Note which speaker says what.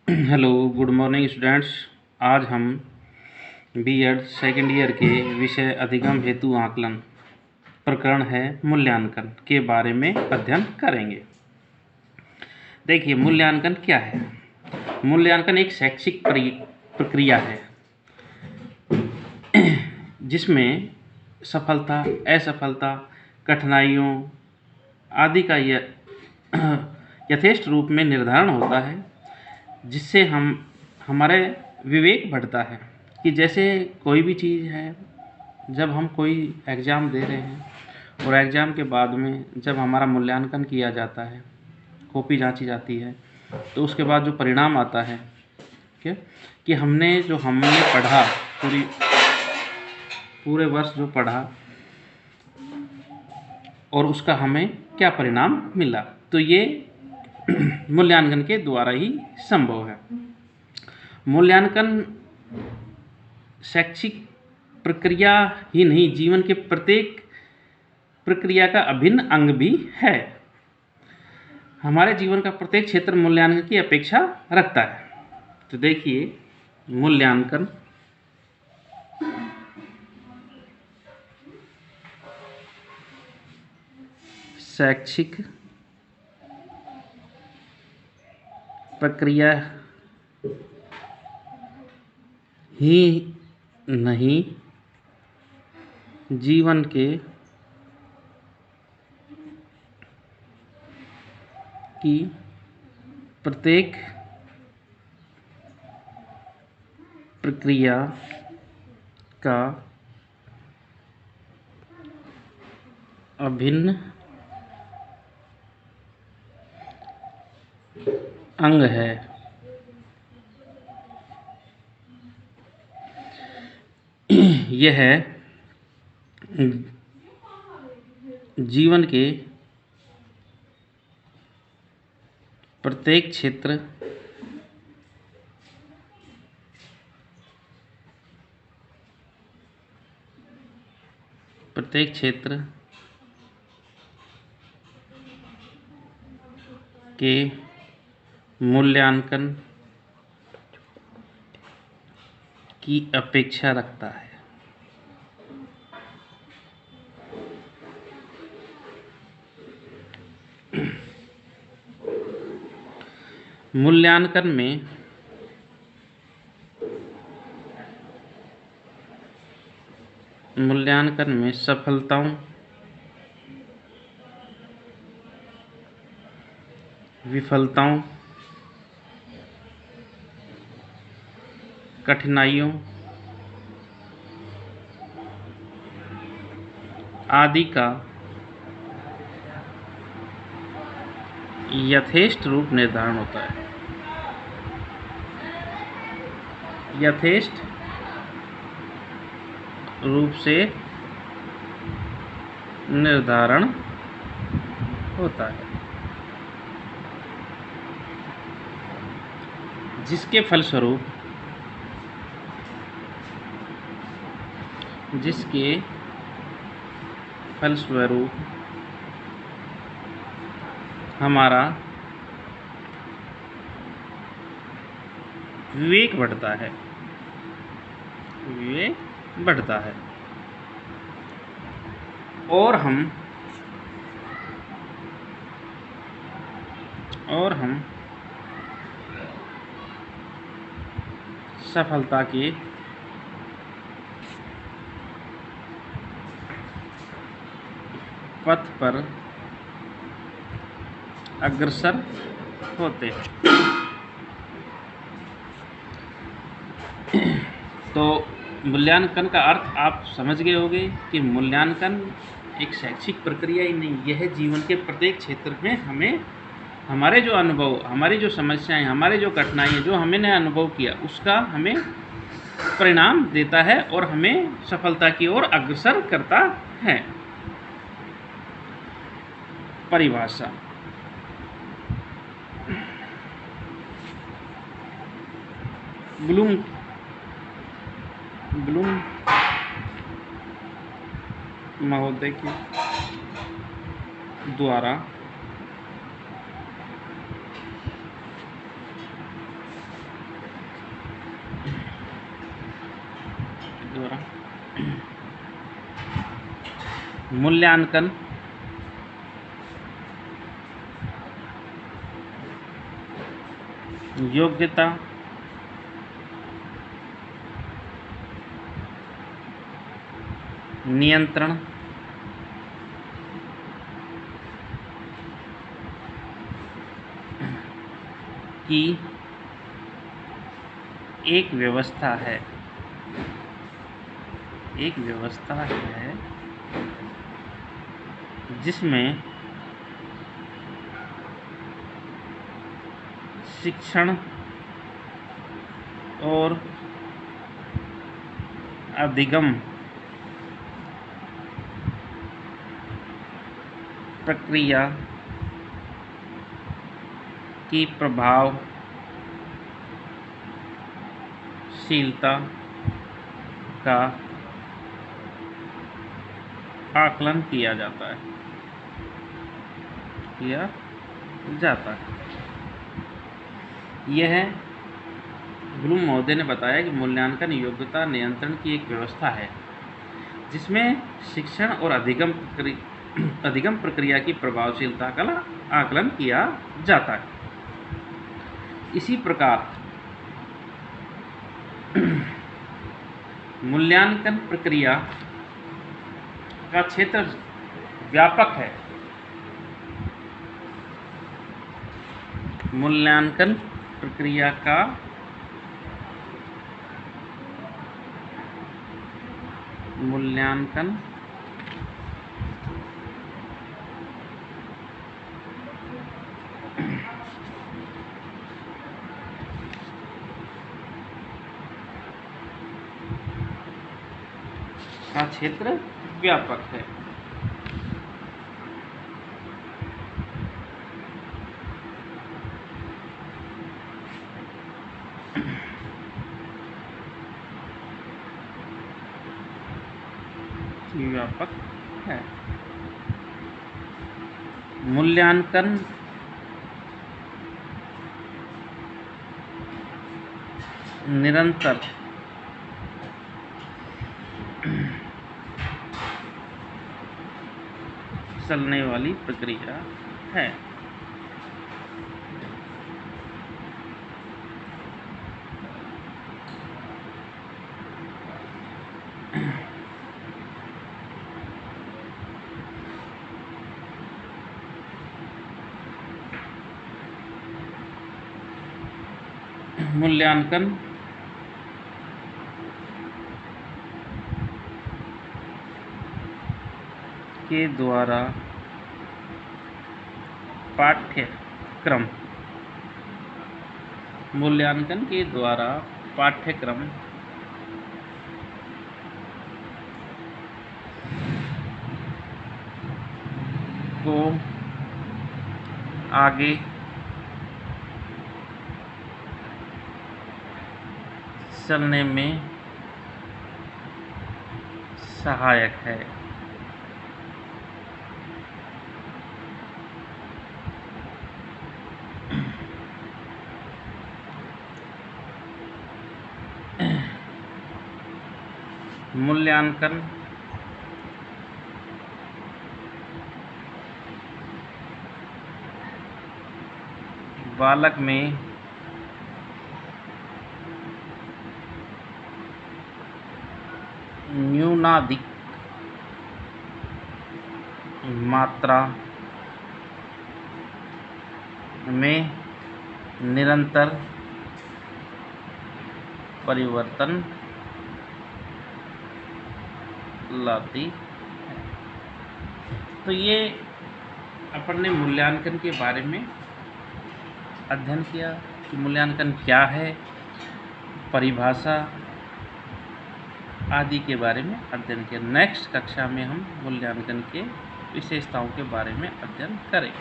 Speaker 1: Hello, good morning students. आज हम BEd second year के विषय अधिगम हेतु आकलन प्रकरण है मूल्यांकन के बारे में अध्ययन करेंगे। देखिए, मूल्यांकन क्या है। मूल्यांकन एक शैक्षिक प्रक्रिया है जिसमें सफलता, असफलता, कठिनाइयों आदि का यथेष्ट रूप में निर्धारण होता है, जिससे हमारे विवेक बढ़ता है कि जैसे कोई भी चीज़ है, जब हम कोई एग्ज़ाम दे रहे हैं और एग्ज़ाम के बाद में जब हमारा मूल्यांकन किया जाता है, कॉपी जांची जाती है, तो उसके बाद जो परिणाम आता है क्या कि हमने पढ़ा, पूरे वर्ष जो पढ़ा और उसका हमें क्या परिणाम मिला, तो ये मूल्यांकन के द्वारा ही संभव है। मूल्यांकन शैक्षिक प्रक्रिया ही नहीं, जीवन के प्रत्येक प्रक्रिया का अभिन्न अंग भी है। हमारे जीवन का प्रत्येक क्षेत्र मूल्यांकन की अपेक्षा रखता है। तो देखिए, मूल्यांकन शैक्षिक प्रक्रिया ही नहीं, जीवन के की प्रत्येक प्रक्रिया का अभिन्न अंग है। यह जीवन के प्रत्येक क्षेत्र के मूल्यांकन की अपेक्षा रखता है। मूल्यांकन में सफलताओं, विफलताओं, कठिनाइयों आदि का यथेष्ट रूप निर्धारण होता है। यथेष्ट रूप से निर्धारण होता है, जिसके फलस्वरूप हमारा विवेक बढ़ता है। और हम सफलता के पथ पर अग्रसर होते हैं। तो मूल्यांकन का अर्थ आप समझ गए होंगे कि मूल्यांकन एक शैक्षिक प्रक्रिया ही नहीं, यह जीवन के प्रत्येक क्षेत्र में हमें हमारे जो अनुभव, हमारी जो समस्याएं, हमारे जो कठिनाइयाँ जो हमने अनुभव किया, उसका हमें परिणाम देता है और हमें सफलता की ओर अग्रसर करता है। परिभाषा। ब्लूम महोदय के द्वारा दोबारा मूल्यांकन योग्यता नियंत्रण की एक व्यवस्था है, जिसमें शिक्षण और अधिगम प्रक्रिया की प्रभावशीलता का आकलन किया जाता है। यह ब्लूम महोदय ने बताया कि मूल्यांकन योग्यता नियंत्रण की एक व्यवस्था है, जिसमें शिक्षण और अधिगम प्रक्रिया की प्रभावशीलता का आकलन किया जाता है। इसी प्रकार मूल्यांकन प्रक्रिया का क्षेत्र व्यापक है। मूल्यांकन प्रक्रिया का क्षेत्र व्यापक है। मूल्यांकन निरंतर चलने वाली प्रक्रिया है। मूल्यांकन के द्वारा पाठ्यक्रम को आगे चलने में सहायक है। मूल्यांकन बालक में न्यूनाधिक मात्रा में निरंतर परिवर्तन लाती है। तो ये अपन ने मूल्यांकन के बारे में अध्ययन किया कि मूल्यांकन क्या है, परिभाषा आदि के बारे में अध्ययन किया। नेक्स्ट कक्षा में हम मूल्यांकन के विशेषताओं के बारे में अध्ययन करें।